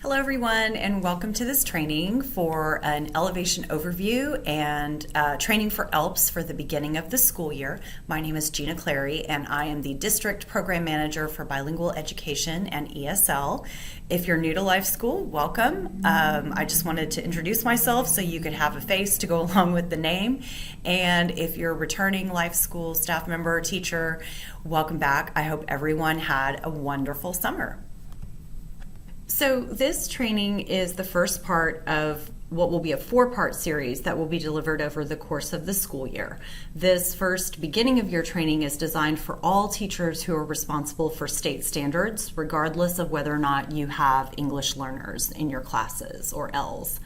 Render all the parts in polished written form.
Hello everyone, and welcome to this training for an elevation overview and training for ELPS for the beginning of the school year. My name is Gina Clary and I am the District Program Manager for Bilingual Education and ESL. If you're new to Life School, welcome. I just wanted to introduce myself so you could have a face to go along with the name. And if you're a returning Life School staff member or teacher, welcome back. I hope everyone had a wonderful summer. So this training is the first part of what will be a four-part series that will be delivered over the course of the school year. This first beginning of year training is designed for all teachers who are responsible for state standards, regardless of whether or not you have English learners in your classes or ELs.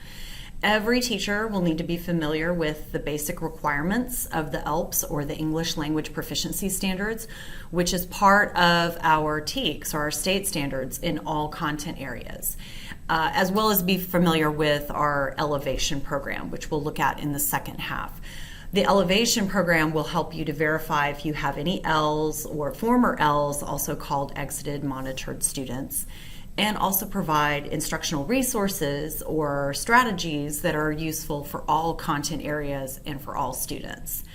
Every teacher will need to be familiar with the basic requirements of the ELPS or the English Language Proficiency Standards, which is part of our TEKS or our state standards in all content areas, as well as be familiar with our elevation program, which we'll look at in the second half. The elevation program will help you to verify if you have any ELs or former ELs, also called exited monitored students, and also provide instructional resources or strategies that are useful for all content areas and for all students.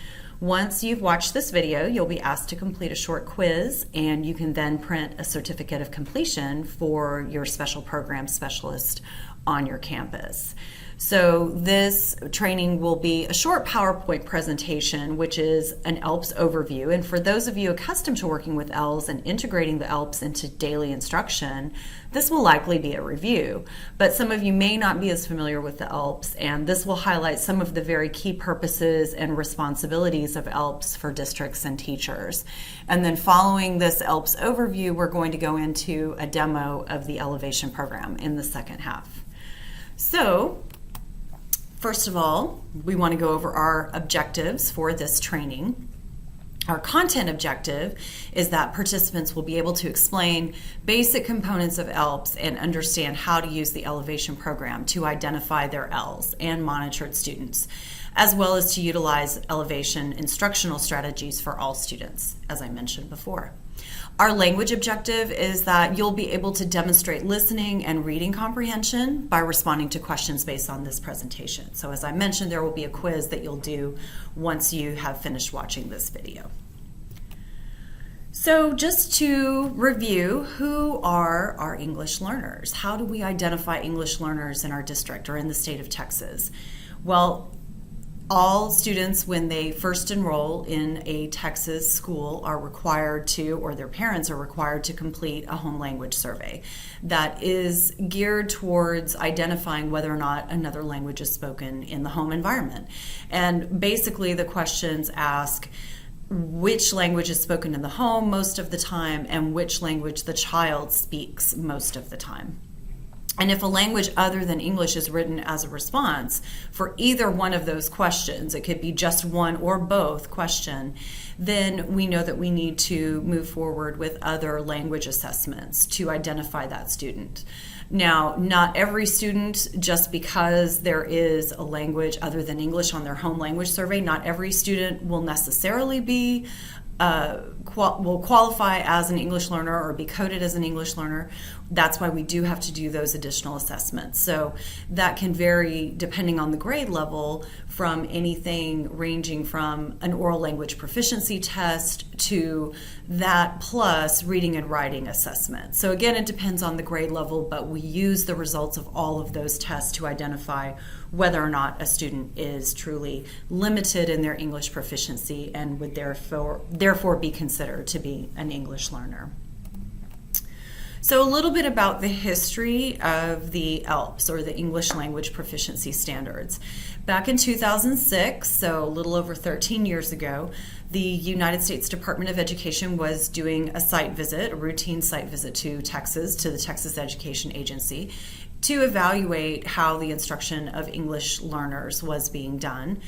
Once you've watched this video, you'll be asked to complete a short quiz, and you can then print a certificate of completion for your special program specialist on your campus. So this training will be a short PowerPoint presentation, which is an ELPS overview. And for those of you accustomed to working with ELs and integrating the ELPS into daily instruction, this will likely be a review. But some of you may not be as familiar with the ELPS, and this will highlight some of the very key purposes and responsibilities of ELPS for districts and teachers. And then following this ELPS overview, we're going to go into a demo of the elevation program in the second half. So, first of all, we want to go over our objectives for this training. Our content objective is that participants will be able to explain basic components of ELPS and understand how to use the elevation program to identify their ELs and monitored students, as well as to utilize elevation instructional strategies for all students, as I mentioned before. Our language objective is that you'll be able to demonstrate listening and reading comprehension by responding to questions based on this presentation. So as I mentioned, there will be a quiz that you'll do once you have finished watching this video. So just to review, who are our English learners? How do we identify English learners in our district or in the state of Texas? Well, all students, when they first enroll in a Texas school, are required to, or their parents are required to complete a home language survey that is geared towards identifying whether or not another language is spoken in the home environment. And basically the questions ask which language is spoken in the home most of the time and which language the child speaks most of the time. And if a language other than English is written as a response for either one of those questions, it could be just one or both question, then we know that we need to move forward with other language assessments to identify that student. Now, not every student, just because there is a language other than English on their home language survey, not every student will necessarily be will qualify as an English learner or be coded as an English learner. That's why we do have to do those additional assessments. So that can vary depending on the grade level, from anything ranging from an oral language proficiency test to that plus reading and writing assessment. So again, it depends on the grade level, but we use the results of all of those tests to identify whether or not a student is truly limited in their English proficiency and would therefore be considered to be an English learner. So a little bit about the history of the ELPS, or the English Language Proficiency Standards. Back in 2006, so a little over 13 years ago, the United States Department of Education was doing a site visit, a routine site visit to Texas, to the Texas Education Agency, to evaluate how the instruction of English learners was being done.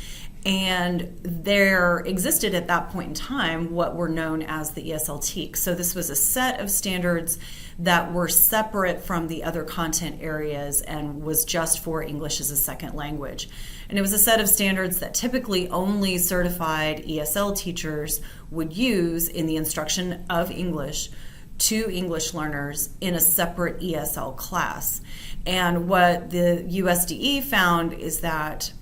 And there existed at that point in time what were known as the ESL TEKS. So this was a set of standards that were separate from the other content areas and was just for English as a second language. And it was a set of standards that typically only certified ESL teachers would use in the instruction of English to English learners in a separate ESL class. And what the USDE found is that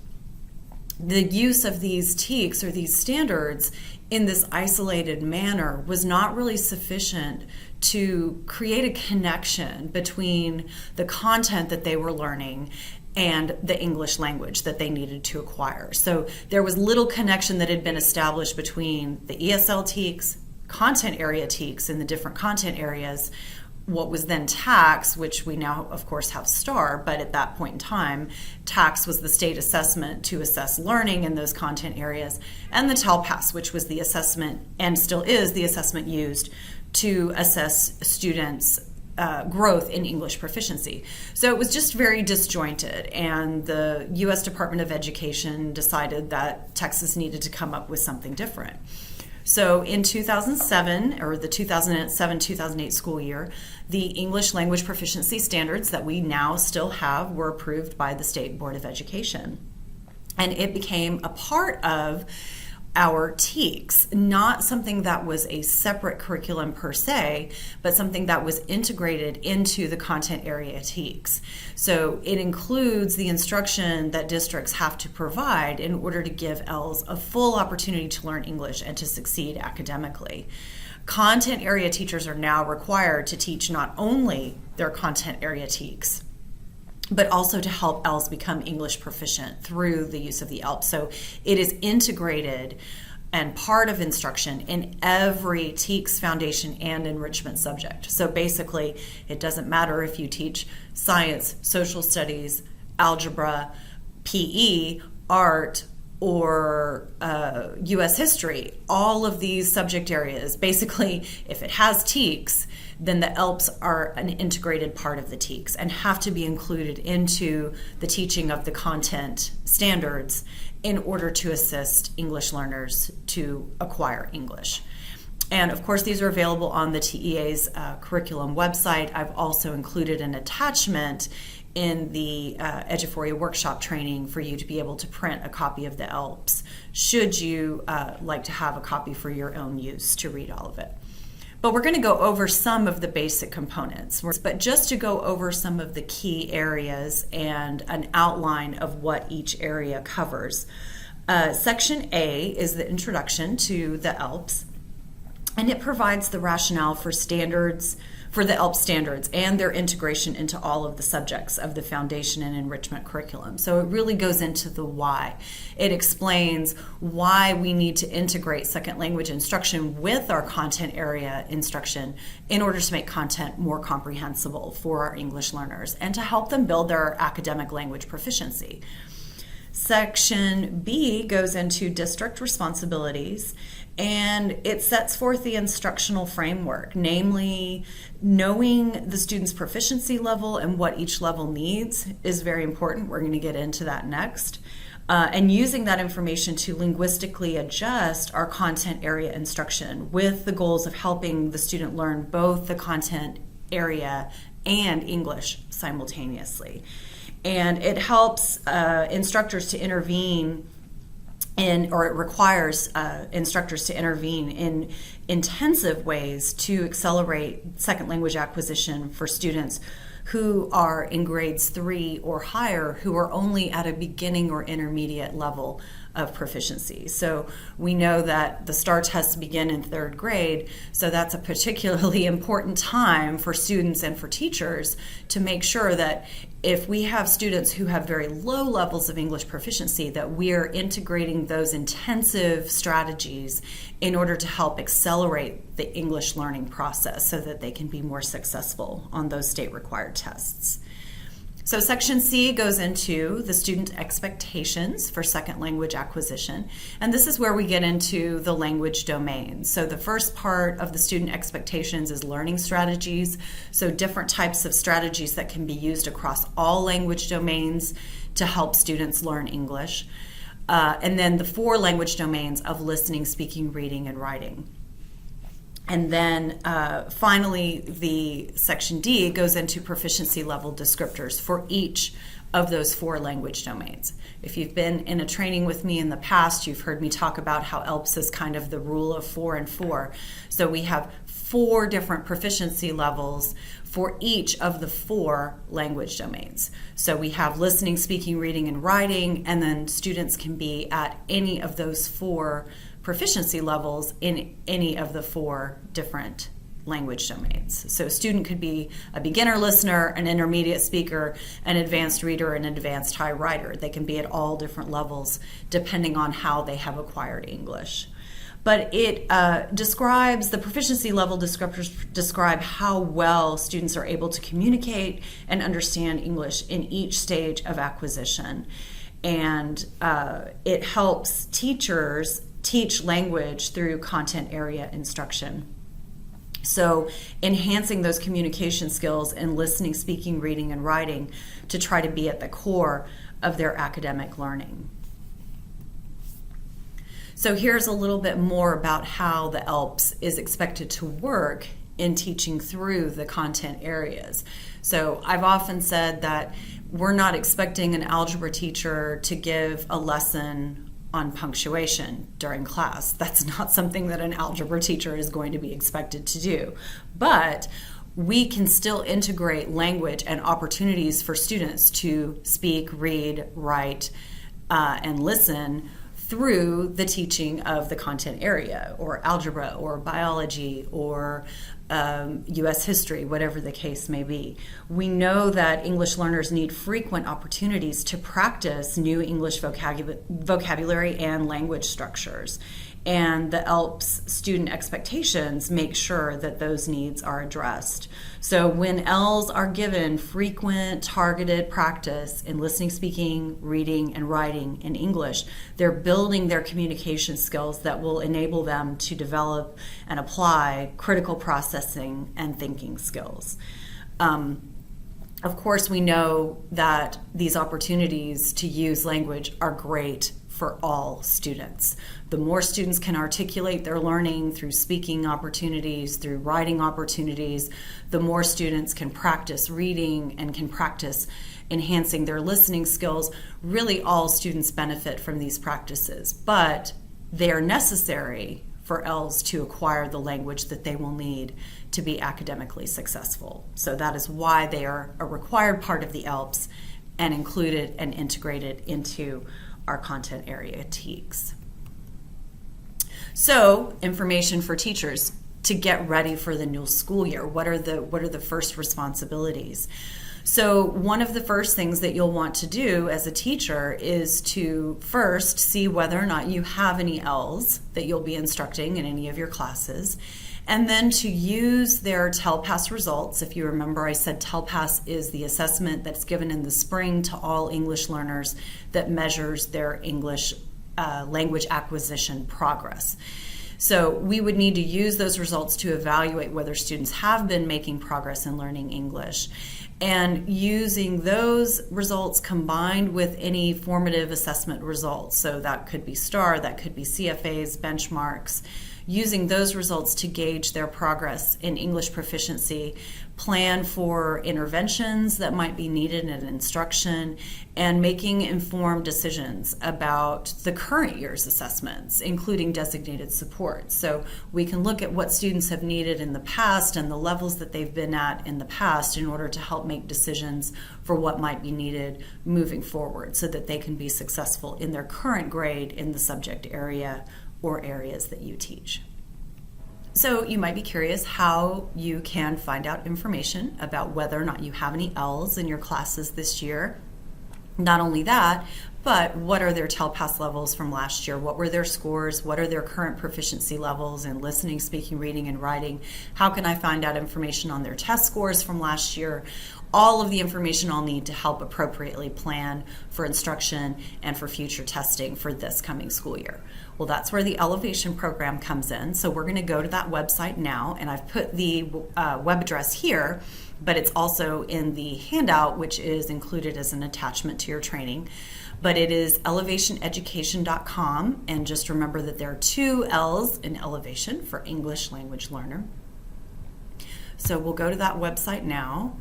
the use of these TEKS or these standards in this isolated manner was not really sufficient to create a connection between the content that they were learning and the English language that they needed to acquire. So there was little connection that had been established between the ESL TEKS, content area TEKS in the different content areas, what was then TAKS, which we now of course have STAR, but at that point in time, TAKS was the state assessment to assess learning in those content areas, and the TELPAS, which was the assessment and still is the assessment used to assess students' growth in English proficiency. So it was just very disjointed, and the U.S. Department of Education decided that Texas needed to come up with something different. So in 2007, or the 2007-2008 school year, the English language proficiency standards that we now still have were approved by the State Board of Education. And it became a part of our TEKS, not something that was a separate curriculum per se, but something that was integrated into the content area TEKS. So it includes the instruction that districts have to provide in order to give ELs a full opportunity to learn English and to succeed academically. Content area teachers are now required to teach not only their content area TEKS, but also to help ELs become English proficient through the use of the ELPS. So it is integrated and part of instruction in every TEKS foundation and enrichment subject. So basically, it doesn't matter if you teach science, social studies, algebra, PE, art, or U.S. history, all of these subject areas, basically, if it has TEKS, then the ELPS are an integrated part of the TEKS and have to be included into the teaching of the content standards in order to assist English learners to acquire English. And of course, these are available on the TEA's curriculum website. I've also included an attachment in the Eduphoria workshop training for you to be able to print a copy of the ELPS, should you like to have a copy for your own use to read all of it. But we're going to go over some of the basic components, but just to go over some of the key areas and an outline of what each area covers. Section A is the introduction to the ELPS, and it provides the rationale for standards, for the ELPS standards and their integration into all of the subjects of the foundation and enrichment curriculum. So it really goes into the why. It explains why we need to integrate second language instruction with our content area instruction in order to make content more comprehensible for our English learners and to help them build their academic language proficiency. Section B goes into district responsibilities, and it sets forth the instructional framework, namely knowing the student's proficiency level and what each level needs is very important. We're going to get into that next. And using that information to linguistically adjust our content area instruction with the goals of helping the student learn both the content area and English simultaneously. And it helps instructors to intervene or it requires instructors to intervene in intensive ways to accelerate second language acquisition for students who are in grades 3 or higher, who are only at a beginning or intermediate level of proficiency. So we know that the STAR tests begin in 3rd grade, so that's a particularly important time for students and for teachers to make sure that if we have students who have very low levels of English proficiency, that we are integrating those intensive strategies in order to help accelerate the English learning process so that they can be more successful on those state required tests. So Section C goes into the student expectations for second language acquisition, and this is where we get into the language domains. So the first part of the student expectations is learning strategies, so different types of strategies that can be used across all language domains to help students learn English. And then the 4 language domains of listening, speaking, reading, and writing. And then finally, the section D goes into proficiency level descriptors for each of those 4 language domains. If you've been in a training with me in the past, you've heard me talk about how ELPS is kind of the rule of 4 and 4. So we have 4 different proficiency levels for each of the 4 language domains. So we have listening, speaking, reading, and writing, and then students can be at any of those 4 proficiency levels in any of the 4 different language domains. So a student could be a beginner listener, an intermediate speaker, an advanced reader, and an advanced high writer. They can be at all different levels depending on how they have acquired English. But it describes, the proficiency level descriptors describe how well students are able to communicate and understand English in each stage of acquisition. And it helps teachers teach language through content area instruction. So enhancing those communication skills in listening, speaking, reading, and writing to try to be at the core of their academic learning. So here's a little bit more about how the ELPS is expected to work in teaching through the content areas. So I've often said that we're not expecting an algebra teacher to give a lesson on punctuation during class. That's not something that an algebra teacher is going to be expected to do. But we can still integrate language and opportunities for students to speak, read, write, and listen through the teaching of the content area, or algebra, or biology, or U.S. history, whatever the case may be. We know that English learners need frequent opportunities to practice new English vocabulary and language structures. And the ELPS student expectations make sure that those needs are addressed. So when ELs are given frequent, targeted practice in listening, speaking, reading, and writing in English, they're building their communication skills that will enable them to develop and apply critical processing and thinking skills. Of course, we know that these opportunities to use language are great for all students. The more students can articulate their learning through speaking opportunities, through writing opportunities, the more students can practice reading and can practice enhancing their listening skills. Really, all students benefit from these practices, but they are necessary for ELs to acquire the language that they will need to be academically successful. So that is why they are a required part of the ELPS and included and integrated into our content area TEKS. So, information for teachers to get ready for the new school year. What are the first responsibilities? So one of the first things that you'll want to do as a teacher is to first see whether or not you have any ELs that you'll be instructing in any of your classes, and then to use their TELPAS results. If you remember, I said TELPAS is the assessment that's given in the spring to all English learners that measures their English language acquisition progress. So we would need to use those results to evaluate whether students have been making progress in learning English. And using those results combined with any formative assessment results, so that could be STAR, that could be CFAs, benchmarks, using those results to gauge their progress in English proficiency, plan for interventions that might be needed in instruction, and making informed decisions about the current year's assessments, including designated support. So we can look at what students have needed in the past and the levels that they've been at in the past in order to help make decisions for what might be needed moving forward so that they can be successful in their current grade in the subject area or areas that you teach. So you might be curious how you can find out information about whether or not you have any ELs in your classes this year. Not only that, but what are their TELPAS levels from last year? What were their scores? What are their current proficiency levels in listening, speaking, reading, and writing? How can I find out information on their test scores from last year? All of the information I'll need to help appropriately plan for instruction and for future testing for this coming school year. Well, that's where the Elevation program comes in. So we're going to go to that website now, and I've put the web address here. but it's also in the handout, which is included as an attachment to your training. But it is elevationeducation.com, and just remember that there are 2 L's in elevation for English language learner. So we'll go to that website now.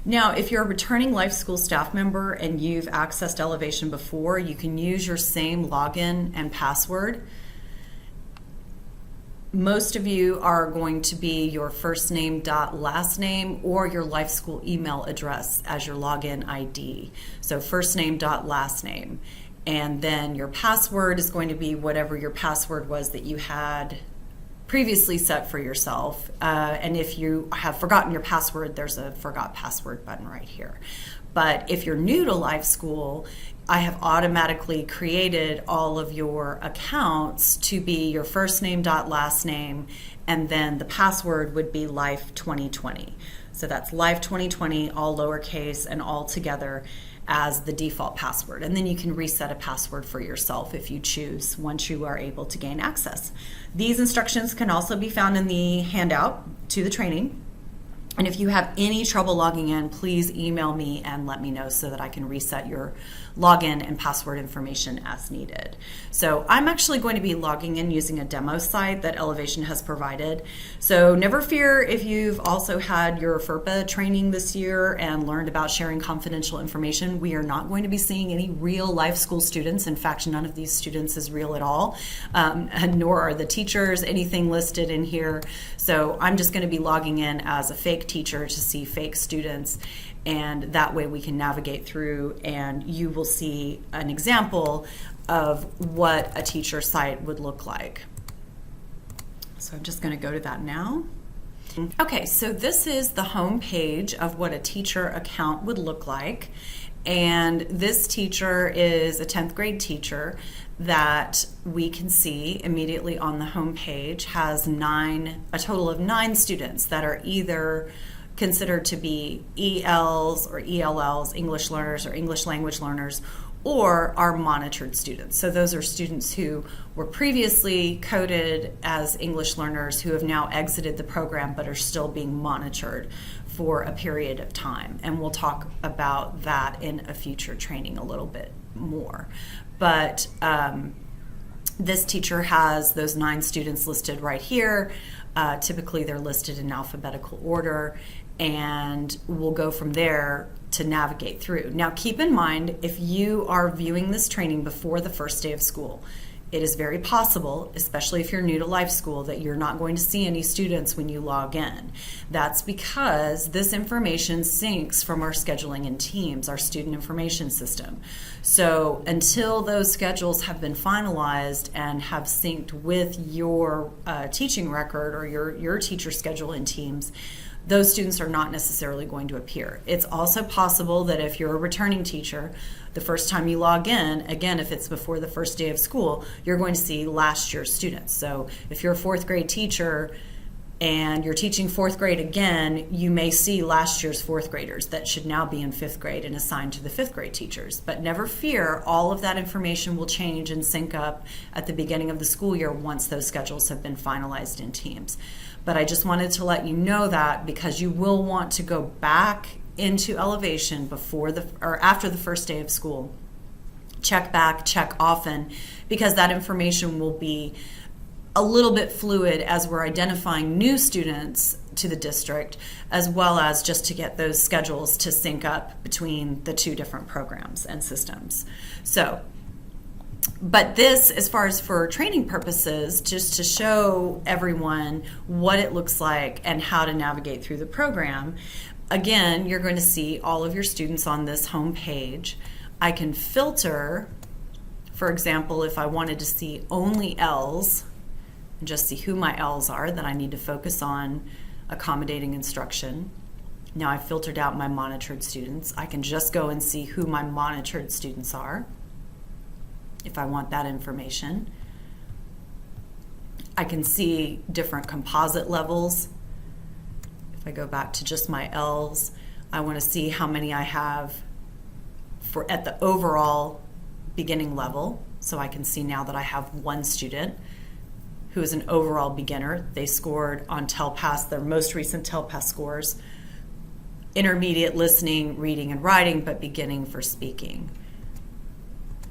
Now, if you're a returning Life School staff member and you've accessed Elevation before, you can use your same login and password. Most of you are going to be your first name dot last name or your Life School email address as your login ID. So first name dot last name. And then your password is going to be whatever your password was that you had previously set for yourself. And if you have forgotten your password, there's a forgot password button right here. But if you're new to Life School, I have automatically created all of your accounts to be your first name dot last name, and then the password would be Life 2020. So that's Life 2020, all lowercase and all together, as the default password. And then you can reset a password for yourself if you choose once you are able to gain access. These instructions can also be found in the handout to the training. And if you have any trouble logging in, please email me and let me know so that I can reset your login and password information as needed. So I'm actually going to be logging in using a demo site that Elevation has provided. So never fear if you've also had your FERPA training this year and learned about sharing confidential information. We are not going to be seeing any real Life School students. In fact, none of these students is real at all, nor are the teachers, anything listed in here. So I'm just going to be logging in as a fake teacher to see fake students, and that way we can navigate through and you will see an example of what a teacher site would look like. So I'm just going to go to that now. Okay, so this is the home page of what a teacher account would look like, and this teacher is a 10th grade teacher that we can see immediately on the home page has a total of 9 students that are either considered to be ELs or ELLs, English learners or English language learners, or are monitored students. So those are students who were previously coded as English learners who have now exited the program but are still being monitored for a period of time. And we'll talk about that in a future training a little bit more. But this teacher has those 9 students listed right here. Typically they're listed in alphabetical order, and we'll go from there to navigate through. Now keep in mind, if you are viewing this training before the first day of school, it is very possible, especially if you're new to Life School, that you're not going to see any students when you log in. That's because this information syncs from our scheduling in Teams, our student information system. So until those schedules have been finalized and have synced with your teaching record or your teacher schedule in Teams, those students are not necessarily going to appear. It's also possible that if you're a returning teacher, the first time you log in, again, if it's before the first day of school, you're going to see last year's students. So if you're a 4th grade teacher and you're teaching 4th grade again, you may see last year's 4th graders that should now be in 5th grade and assigned to the 5th grade teachers. But never fear, all of that information will change and sync up at the beginning of the school year once those schedules have been finalized in Teams. But I just wanted to let you know that because you will want to go back into Elevation before or after the first day of school. Check back, check often, because that information will be a little bit fluid as we're identifying new students to the district, as well as just to get those schedules to sync up between the 2 different programs and systems. But this, as far as for training purposes, just to show everyone what it looks like and how to navigate through the program, again, you're going to see all of your students on this home page. I can filter, for example, if I wanted to see only L's, and just see who my L's are, then I need to focus on accommodating instruction. Now I've filtered out my monitored students. I can just go and see who my monitored students are if I want that information. I can see different composite levels. If I go back to just my L's, I want to see how many I have at the overall beginning level. So I can see now that I have 1 student who is an overall beginner. They scored on TELPAS, their most recent TELPAS scores, intermediate listening, reading, and writing, but beginning for speaking.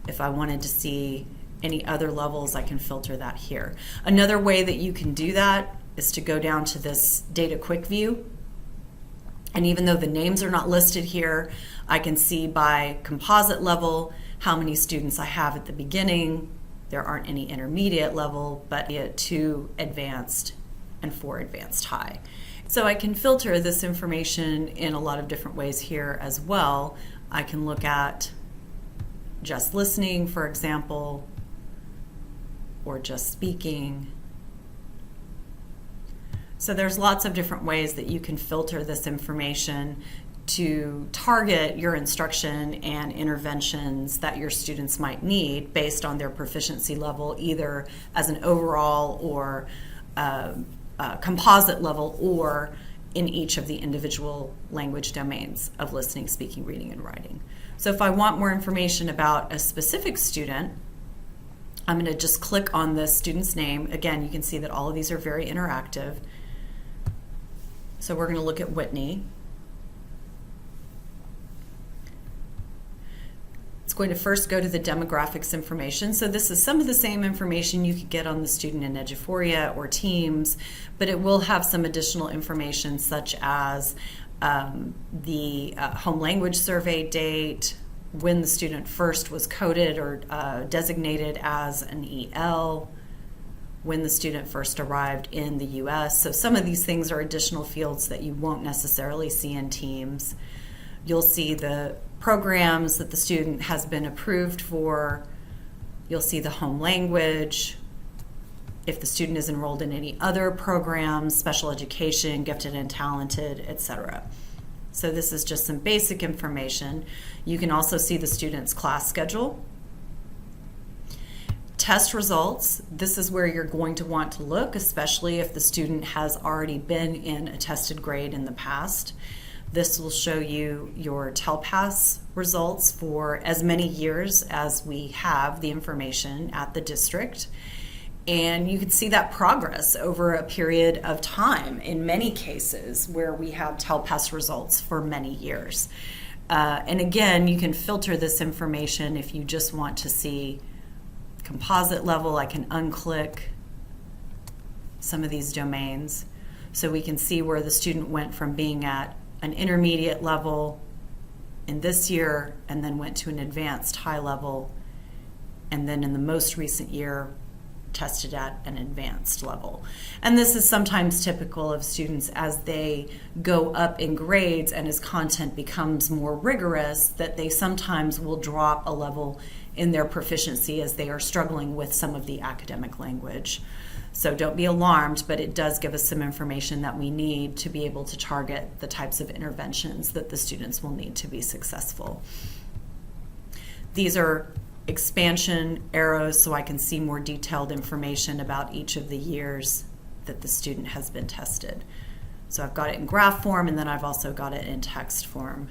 If I wanted to see any other levels, I can filter that here. Another way that you can do that is to go down to this data quick view. And even though the names are not listed here, I can see by composite level how many students I have at the beginning. There aren't any intermediate level, but 2 advanced and 4 advanced high. So I can filter this information in a lot of different ways here as well. I can look at just listening, for example, or just speaking. So there's lots of different ways that you can filter this information to target your instruction and interventions that your students might need based on their proficiency level, either as an overall or composite level, or in each of the individual language domains of listening, speaking, reading, and writing. So if I want more information about a specific student, I'm going to just click on the student's name. Again, you can see that all of these are very interactive. So we're going to look at Whitney. It's going to first go to the demographics information. So this is some of the same information you could get on the student in Eduphoria or Teams, but it will have some additional information such as the home language survey date, when the student first was coded or designated as an EL, when the student first arrived in the US. So some of these things are additional fields that you won't necessarily see in Teams. You'll see the programs that the student has been approved for. You'll see the home language, if the student is enrolled in any other programs, special education, gifted and talented, etc. So this is just some basic information. You can also see the student's class schedule. Test results, this is where you're going to want to look, especially if the student has already been in a tested grade in the past. This will show you your TELPAS results for as many years as we have the information at the district. And you can see that progress over a period of time in many cases where we have TELPAS results for many years. And again, you can filter this information if you just want to see composite level. I can unclick some of these domains so we can see where the student went from being at an intermediate level in this year and then went to an advanced high level, and then in the most recent year tested at an advanced level. And this is sometimes typical of students as they go up in grades and as content becomes more rigorous, that they sometimes will drop a level in their proficiency as they are struggling with some of the academic language. So don't be alarmed, but it does give us some information that we need to be able to target the types of interventions that the students will need to be successful. These are expansion arrows so I can see more detailed information about each of the years that the student has been tested. So I've got it in graph form, and then I've also got it in text form.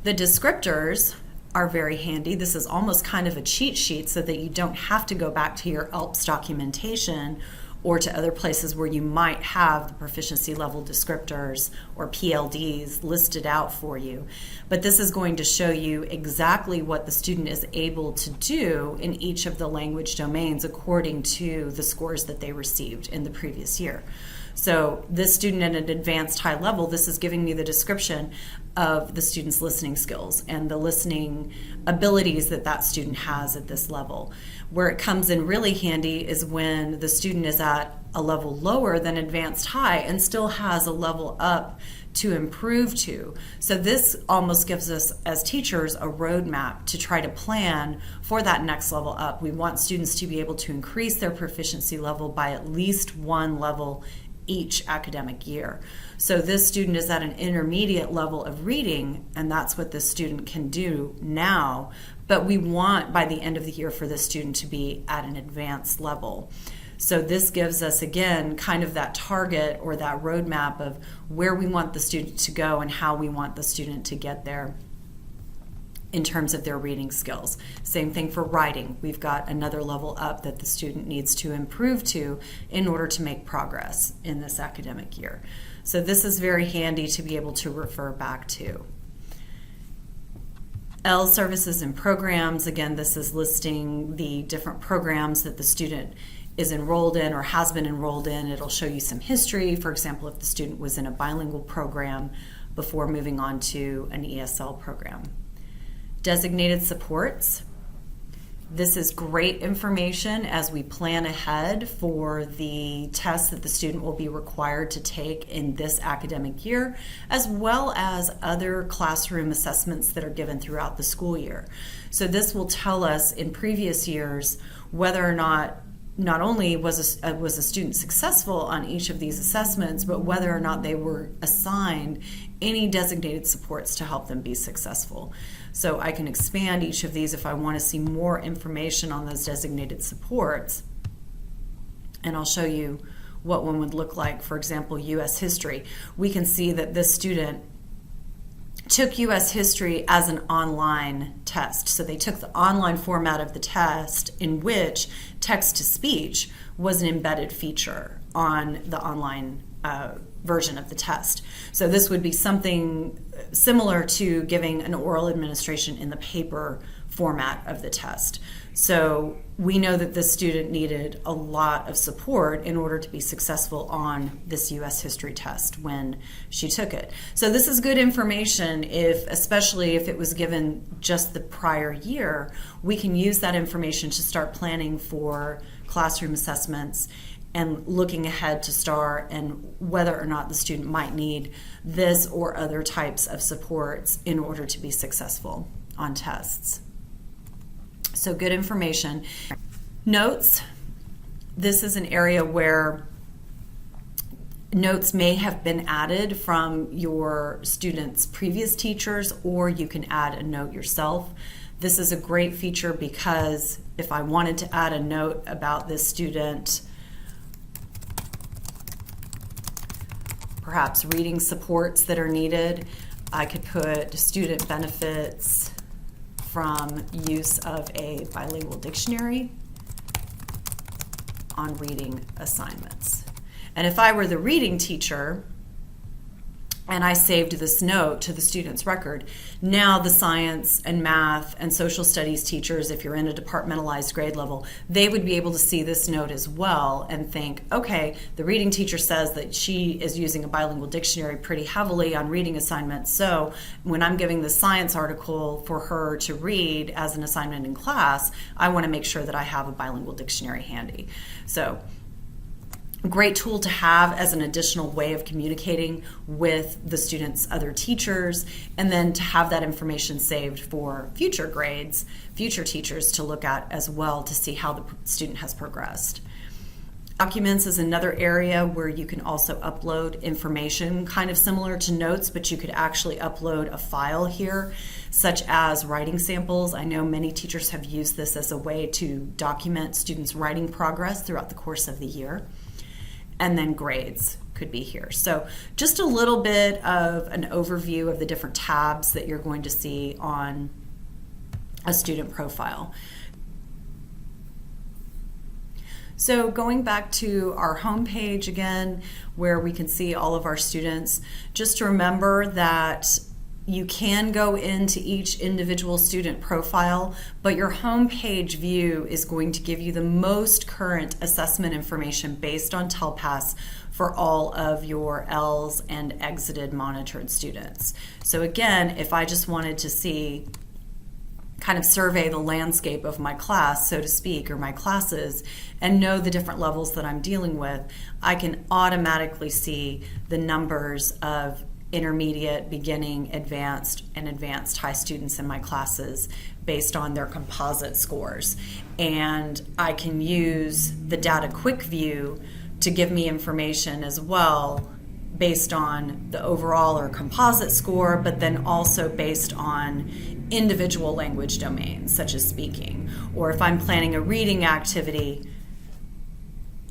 The descriptors are very handy. This is almost kind of a cheat sheet so that you don't have to go back to your ELPS documentation or to other places where you might have the proficiency level descriptors or PLDs listed out for you. But this is going to show you exactly what the student is able to do in each of the language domains according to the scores that they received in the previous year. So this student at an advanced high level, this is giving me the description of the student's listening skills and the listening abilities that that student has at this level. Where it comes in really handy is when the student is at a level lower than advanced high and still has a level up to improve to. So this almost gives us as teachers a roadmap to try to plan for that next level up. We want students to be able to increase their proficiency level by at least one level each academic year. So this student is at an intermediate level of reading, and that's what this student can do now, but we want by the end of the year for this student to be at an advanced level. So this gives us, again, kind of that target or that roadmap of where we want the student to go and how we want the student to get there. in terms of their reading skills. Same thing for writing. We've got another level up that the student needs to improve to in order to make progress in this academic year. So this is very handy to be able to refer back to. ELPS services and programs. Again, this is listing the different programs that the student is enrolled in or has been enrolled in. It'll show you some history. For example, if the student was in a bilingual program before moving on to an ESL program. Designated supports. This is great information as we plan ahead for the tests that the student will be required to take in this academic year, as well as other classroom assessments that are given throughout the school year. So this will tell us in previous years whether or not only was a student successful on each of these assessments, but whether or not they were assigned any designated supports to help them be successful. So I can expand each of these if I want to see more information on those designated supports. And I'll show you what one would look like. For example, U.S. history. We can see that this student took U.S. history as an online test. So they took the online format of the test in which text-to-speech was an embedded feature on the online version of the test. So this would be something similar to giving an oral administration in the paper format of the test. So we know that this student needed a lot of support in order to be successful on this U.S. history test when she took it. So this is good information especially if it was given just the prior year. We can use that information to start planning for classroom assessments and looking ahead to STAR and whether or not the student might need this or other types of supports in order to be successful on tests. So good information. Notes. This is an area where notes may have been added from your student's previous teachers, or you can add a note yourself. This is a great feature because if I wanted to add a note about this student, perhaps reading supports that are needed, I could put student benefits from use of a bilingual dictionary on reading assignments. And if I were the reading teacher and I saved this note to the student's record, now the science and math and social studies teachers, if you're in a departmentalized grade level, they would be able to see this note as well and think, okay, the reading teacher says that she is using a bilingual dictionary pretty heavily on reading assignments, so when I'm giving the science article for her to read as an assignment in class, I want to make sure that I have a bilingual dictionary handy. So great tool to have as an additional way of communicating with the student's other teachers, and then to have that information saved for future grades, future teachers to look at as well to see how the student has progressed. Documents is another area where you can also upload information, kind of similar to notes, but you could actually upload a file here, such as writing samples. I know many teachers have used this as a way to document students' writing progress throughout the course of the year. And then grades could be here. So just a little bit of an overview of the different tabs that you're going to see on a student profile. So going back to our home page again, where we can see all of our students, just to remember that you can go into each individual student profile, but your home page view is going to give you the most current assessment information based on TELPAS for all of your ELs and exited monitored students. So again, if I just wanted to see, kind of survey the landscape of my class, so to speak, or my classes, and know the different levels that I'm dealing with, I can automatically see the numbers of intermediate, beginning, advanced, and advanced high students in my classes based on their composite scores. And I can use the data quick view to give me information as well based on the overall or composite score, but then also based on individual language domains such as speaking. Or if I'm planning a reading activity,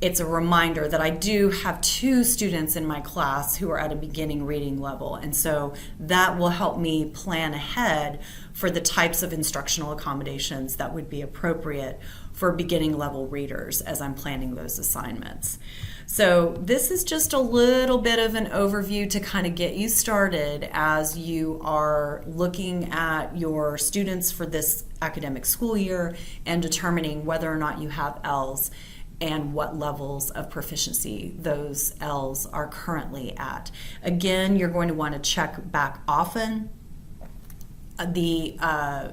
it's a reminder that I do have 2 students in my class who are at a beginning reading level, and so that will help me plan ahead for the types of instructional accommodations that would be appropriate for beginning level readers as I'm planning those assignments. So this is just a little bit of an overview to kind of get you started as you are looking at your students for this academic school year and determining whether or not you have ELs and what levels of proficiency those ELs are currently at. Again, you're going to want to check back often. The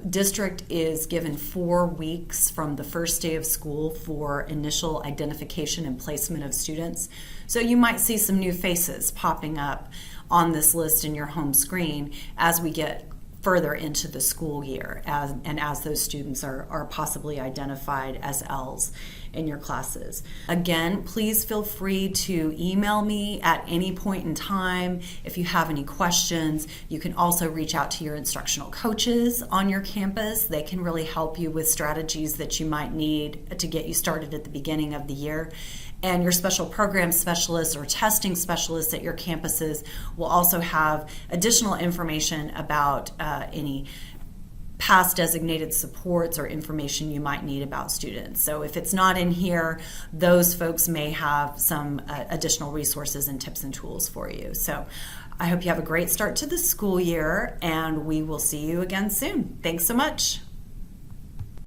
district is given 4 weeks from the first day of school for initial identification and placement of students. So you might see some new faces popping up on this list in your home screen as we get further into the school year as those students are possibly identified as ELs in your classes. Again, please feel free to email me at any point in time if you have any questions. You can also reach out to your instructional coaches on your campus. They can really help you with strategies that you might need to get you started at the beginning of the year. And your special program specialists or testing specialists at your campuses will also have additional information about any past designated supports or information you might need about students. So if it's not in here, those folks may have some additional resources and tips and tools for you. So I hope you have a great start to the school year, and we will see you again soon. Thanks so much.